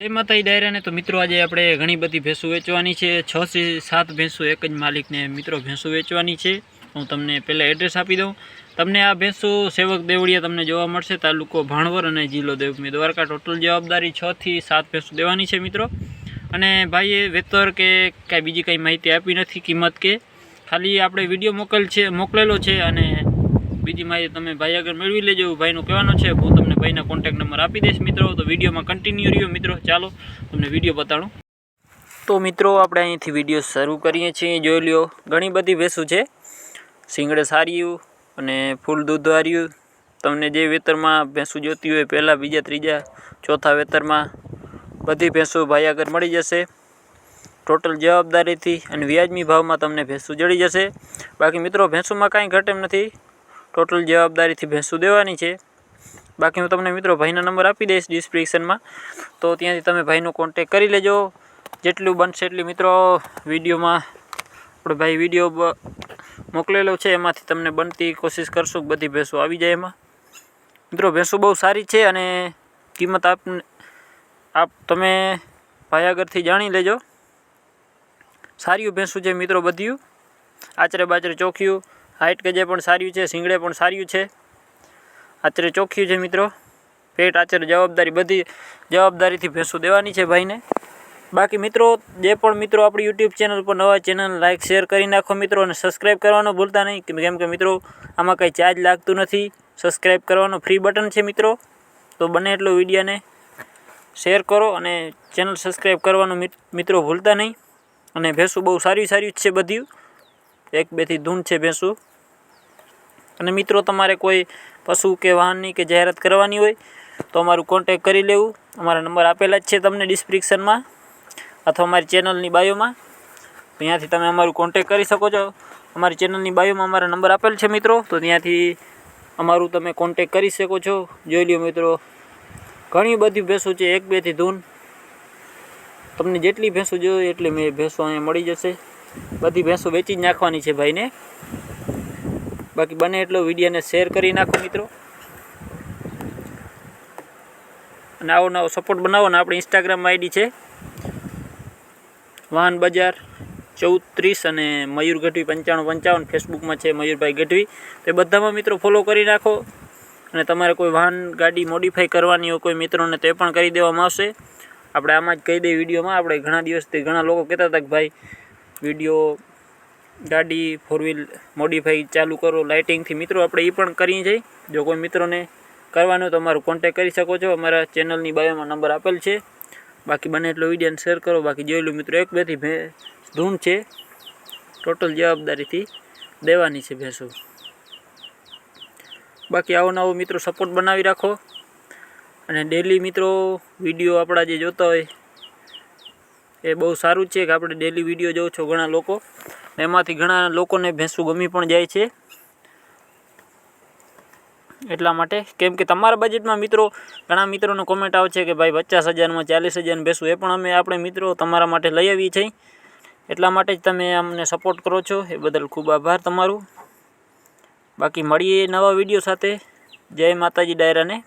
જય માતાજી ડાયરાને તો મિત્રો આજે આપણે ઘણી બધી ભેંસો વેચવાની છે। 6 થી 7 ભેંસો એક જ માલિકને મિત્રો ભેંસો વેચવાની છે। હું તમને પહેલાં એડ્રેસ આપી દઉં। તમને આ ભેંસો સેવક દેવળિયા તમને જોવા મળશે, તાલુકો ભાણવર અને જિલ્લો દેવભૂમિ દ્વારકા। ટોટલ જવાબદારી 6 થી 7 ભેંસો દેવાની છે મિત્રો। અને ભાઈએ વેતર કે કાંઈ બીજી કંઈ માહિતી આપી નથી, કિંમત કે ખાલી આપણે વિડીયો મોકલેલો છે અને બીજી માહિતી તમે ભાઈ આગળ મેળવી લેજો। ભાઈનો કહેવાનો છે હું તમને ભાઈના કોન્ટેક્ટ નંબર આપી દઈશ મિત્રો। તો વિડીયોમાં કન્ટિન્યુ રહ્યો મિત્રો। ચાલો તમને વિડીયો બતાડું। તો મિત્રો આપણે અહીંથી વિડીયો શરૂ કરીએ છીએ। જોઈ લ્યો ઘણી બધી ભેંસો છે, શીંગડે સારીયું અને ફૂલ દૂધવાળીયું। તમને જે વેતરમાં ભેંસો જોતી હોય, પહેલાં, બીજા, ત્રીજા, ચોથા વેતરમાં બધી ભેંસો ભાઈ આગળ મળી જશે। ટોટલ જવાબદારીથી અને વ્યાજબી ભાવમાં તમને ભેંસો જડી જશે। બાકી મિત્રો ભેંસોમાં કાંઈ ઘટે એમ નથી, ટોટલ જવાબદારીથી ભેંસો દેવાની છે। બાકી હું તમને મિત્રો ભાઈનો નંબર આપી દઈશ ડિસ્ક્રિપ્શનમાં, તો ત્યાંથી તમે ભાઈનો કોન્ટેક કરી લેજો। જેટલું બનશે એટલી મિત્રો વિડીયોમાં આપણે ભાઈ વિડીયો મોકલેલો છે એમાંથી તમને બનતી કોશિશ કરશું કે બધી ભેંસો આવી જાય એમાં। મિત્રો ભેંસો બહુ સારી છે અને કિંમત આપ તમે ભાઈ આગળથી જાણી લેજો। સારી ભેંસું છે મિત્રો, બધ્યું આચરે બાચરે ચોખ્યું, હાઈટ ગજે પણ સારી છે, શીંગડે પણ સારી છે, આચરે ચોખ્યું છે મિત્રો। પેટ આચરે જવાબદારી બધી જવાબદારીથી ભેંસો દેવાની છે ભાઈને। બાકી મિત્રો જે પણ મિત્રો આપણી યુટ્યુબ ચેનલ પર નવા, ચેનલ લાઇક શેર કરી નાખો મિત્રો, અને સબસ્ક્રાઈબ કરવાનું ભૂલતા નહીં, કેમ કે મિત્રો આમાં કંઈ ચાર્જ લાગતું નથી। સબસ્ક્રાઈબ કરવાનું ફ્રી બટન છે મિત્રો। તો બને એટલો વિડીયોને શેર કરો અને ચેનલ સબસ્ક્રાઈબ કરવાનું મિત્રો ભૂલતા નહીં। અને ભેંસું બહુ સારી જ છે બધી, 1-2 થી ધૂન છે ભેંસું। અને મિત્રો તમારે કોઈ પશુ કે વાહનની કે જાહેરાત કરવાની હોય તો અમારું કોન્ટેક કરી લેવું। અમારા નંબર આપેલા જ છે તમને ડિસ્ક્રિપ્શનમાં અથવા અમારી ચેનલની બાયોમાં, તો ત્યાંથી તમે અમારું કોન્ટેક કરી શકો છો। અમારી ચેનલની બાયોમાં અમારા નંબર આપેલ છે મિત્રો, તો ત્યાંથી અમારું તમે કોન્ટેક કરી શકો છો। જોઈ લ્યો મિત્રો ઘણી બધી ભેંસો છે, 1-2 થી ધૂન। તમને જેટલી ભેંસો જોઈએ એટલી ભેંસો અહીંયા મળી જશે। બધી ભેંસો વેચી જ નાખવાની છે ભાઈને। બાકી બને એટલો વિડીયોને શેર કરી નાખો મિત્રો, અને આવો નવો સપોર્ટ બનાવો। ને આપણી ઇન્સ્ટાગ્રામ આઈડી છે વાહન બજાર 1430 અને મયુર ગઢવી 9555। ફેસબુકમાં છે મયુરભાઈ ગઢવી। તો એ બધામાં મિત્રો ફોલો કરી નાખો। અને તમારે કોઈ વાહન ગાડી મોડિફાઈ કરવાની હોય કોઈ મિત્રોને, તો એ પણ કરી દેવામાં આવશે। આપણે આમાં જ કહી દઈએ વિડીયોમાં। આપણે ઘણા દિવસથી ઘણા લોકો કહેતા હતા કે ભાઈ વિડીયો ગાડી 4 વ્હીલ મોડિફાઈ ચાલુ કરો લાઇટિંગથી। મિત્રો આપણે એ પણ કરીએ છીએ। જો કોઈ મિત્રોને કરવાનું તો અમારું કોન્ટેક કરી શકો છો, અમારા ચેનલની બાયોમાં નંબર આપેલ છે। બાકી બને એટલો વિડીયોને શેર કરો। બાકી જોઈ લો મિત્રો 1-2 થી ધૂન છે, ટોટલ જવાબદારીથી દેવાની છે ભેંસો। બાકી આવો નવો મિત્રો સપોર્ટ બનાવી રાખો। અને ડેલી મિત્રો વિડીયો આપણા જે જોતા હોય એ બહુ સારું છે કે આપણે ડેલી વિડીયો જોવો છો ઘણા લોકો, એમાંથી ઘણા લોકોને ભેંસું ગમી પણ જાય છે। એટલા માટે, કેમ કે તમારા બજેટમાં મિત્રો ઘણા મિત્રોનો કોમેન્ટ આવે છે કે ભાઈ 50,000માં 40,000 ભેંસું, એ પણ આપણે મિત્રો તમારા માટે લઈ આવીએ છીએ। એટલા માટે જ તમે અમને સપોર્ટ કરો છો, એ બદલ ખૂબ આભાર તમારું। બાકી મળીએ નવા વિડીયો સાથે। જય માતાજી ડાયરાને।